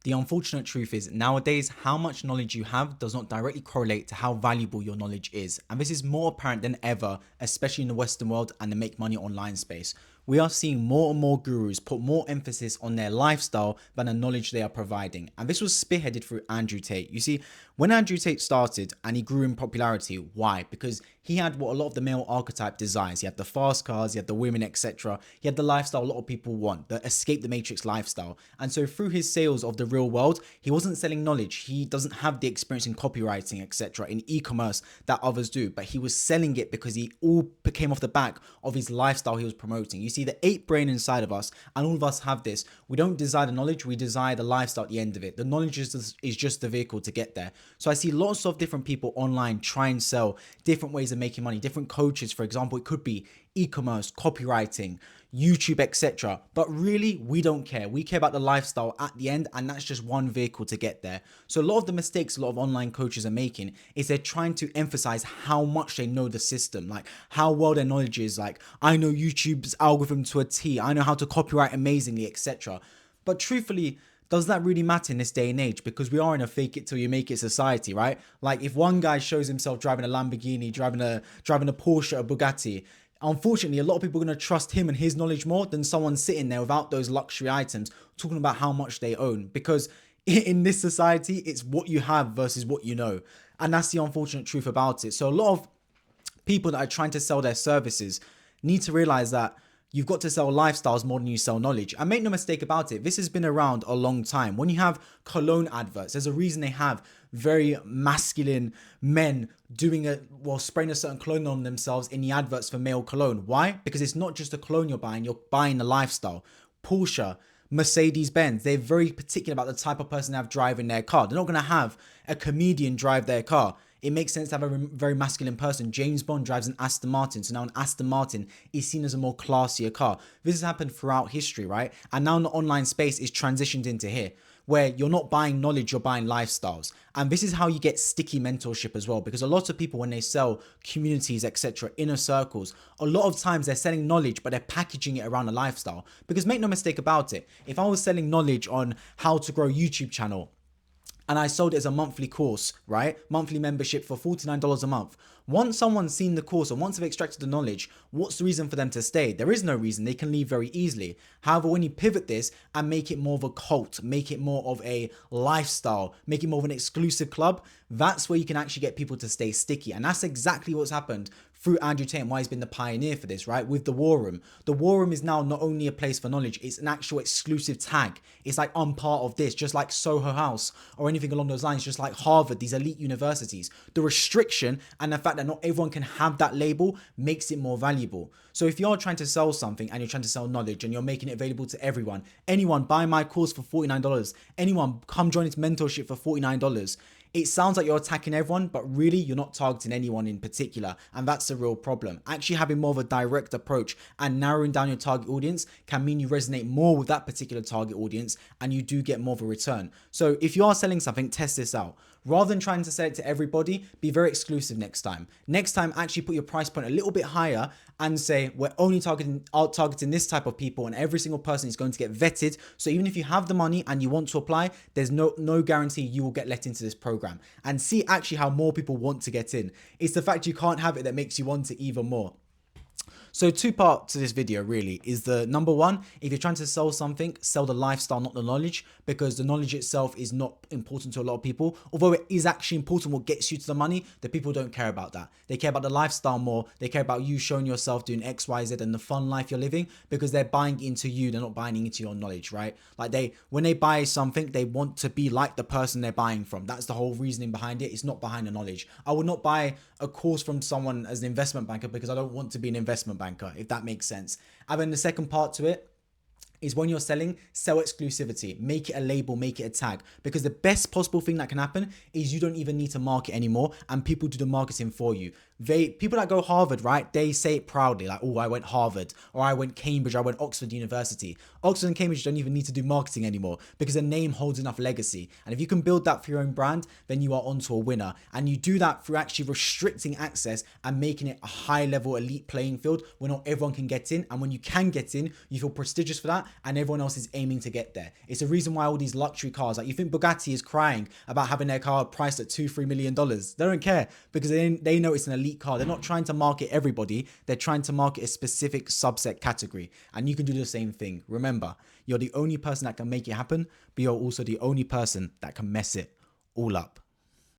The unfortunate truth is nowadays, how much knowledge you have does not directly correlate to how valuable your knowledge is. And this is more apparent than ever, especially in the Western world and the make money online space. We are seeing more and more gurus put more emphasis on their lifestyle than the knowledge they are providing. And this was spearheaded through Andrew Tate. You see, when Andrew Tate started and he grew in popularity, why? Because he had what a lot of the male archetype desires. He had the fast cars, he had the women, etc. He had the lifestyle a lot of people want, the escape the matrix lifestyle. And so through his sales of the real world, he wasn't selling knowledge. He doesn't have the experience in copywriting, etc., in e-commerce that others do, but he was selling it because he all came off the back of his lifestyle he was promoting. You see, the ape brain inside of us, and all of us have this. We don't desire the knowledge, we desire the lifestyle at the end of it. The knowledge is just the vehicle to get there. So I see lots of different people online try and sell different ways of making money, different coaches. For example, it could be e-commerce, copywriting, YouTube, etc. But really, we don't care. We care about the lifestyle at the end, and that's just one vehicle to get there. So a lot of the mistakes a lot of online coaches are making is they're trying to emphasize how much they know the system, like how well their knowledge is. Like, I know YouTube's algorithm to a T, I know how to copyright amazingly, etc. But truthfully, does that really matter in this day and age? Because we are in a fake it till you make it society, right? Like, if one guy shows himself driving a Lamborghini, driving a Porsche, a Bugatti, unfortunately, a lot of people are going to trust him and his knowledge more than someone sitting there without those luxury items talking about how much they own. Because in this society, it's what you have versus what you know. And that's the unfortunate truth about it. So a lot of people that are trying to sell their services need to realize that you've got to sell lifestyles more than you sell knowledge. And make no mistake about it, this has been around a long time. When you have cologne adverts, there's a reason they have very masculine men spraying a certain cologne on themselves in the adverts for male cologne. Why? Because it's not just a cologne you're buying a lifestyle. Porsche, Mercedes-Benz, they're very particular about the type of person they have driving their car. They're not going to have a comedian drive their car. It makes sense to have a very masculine person. James Bond drives an Aston Martin, so now an Aston Martin is seen as a more classier car. This has happened throughout history, right? And now in the online space is transitioned into here, where you're not buying knowledge, you're buying lifestyles. And this is how you get sticky mentorship as well, because a lot of people, when they sell communities, etc., inner circles, a lot of times they're selling knowledge, but they're packaging it around a lifestyle. Because make no mistake about it, if I was selling knowledge on how to grow a YouTube channel, and I sold it as a monthly course, right? Monthly membership for $49 a month. Once someone's seen the course and once they've extracted the knowledge, what's the reason for them to stay? There is no reason. They can leave very easily. However, when you pivot this and make it more of a cult, make it more of a lifestyle, make it more of an exclusive club, that's where you can actually get people to stay sticky. And that's exactly what's happened through Andrew Tate and why he's been the pioneer for this, right? With the War Room. The War Room is now not only a place for knowledge, it's an actual exclusive tag. It's like, I'm part of this, just like Soho House or anything along those lines, just like Harvard, these elite universities. The restriction and the fact that not everyone can have that label makes it more valuable. So if you're trying to sell something and you're trying to sell knowledge and you're making it available to everyone, anyone buy my course for $49, anyone come join its mentorship for $49, it sounds like you're attacking everyone, but really you're not targeting anyone in particular. And that's the real problem. Actually having more of a direct approach and narrowing down your target audience can mean you resonate more with that particular target audience and you do get more of a return. So if you are selling something, test this out. Rather than trying to sell it to everybody, be very exclusive next time. Next time, actually put your price point a little bit higher and say, we're only targeting this type of people, and every single person is going to get vetted. So even if you have the money and you want to apply, there's no guarantee you will get let into this program. And see actually how more people want to get in. It's the fact you can't have it that makes you want it even more. So two parts to this video really is the number one, if you're trying to sell something, sell the lifestyle, not the knowledge, because the knowledge itself is not important to a lot of people. Although it is actually important what gets you to the money, the people don't care about that. They care about the lifestyle more. They care about you showing yourself doing X, Y, Z and the fun life you're living, because they're buying into you. They're not buying into your knowledge, right? Like when they buy something, they want to be like the person they're buying from. That's the whole reasoning behind it. It's not behind the knowledge. I would not buy a course from someone as an investment banker because I don't want to be an investment banker, if that makes sense. And then the second part to it is when you're selling, sell exclusivity, make it a label, make it a tag, because the best possible thing that can happen is you don't even need to market anymore and people do the marketing for you. People that go Harvard, right? They say it proudly, like, oh, I went Harvard, or I went Cambridge, I went Oxford University. Oxford and Cambridge don't even need to do marketing anymore because the name holds enough legacy. And if you can build that for your own brand, then you are onto a winner. And you do that through actually restricting access and making it a high level elite playing field where not everyone can get in. And when you can get in, you feel prestigious for that, and everyone else is aiming to get there. It's a reason why all these luxury cars, like, you think Bugatti is crying about having their car priced at $2-3 million. They don't care because they know it's an elite car. They're not trying to market everybody. They're trying to market a specific subset category. And you can do the same thing. Remember, you're the only person that can make it happen, but you're also the only person that can mess it all up.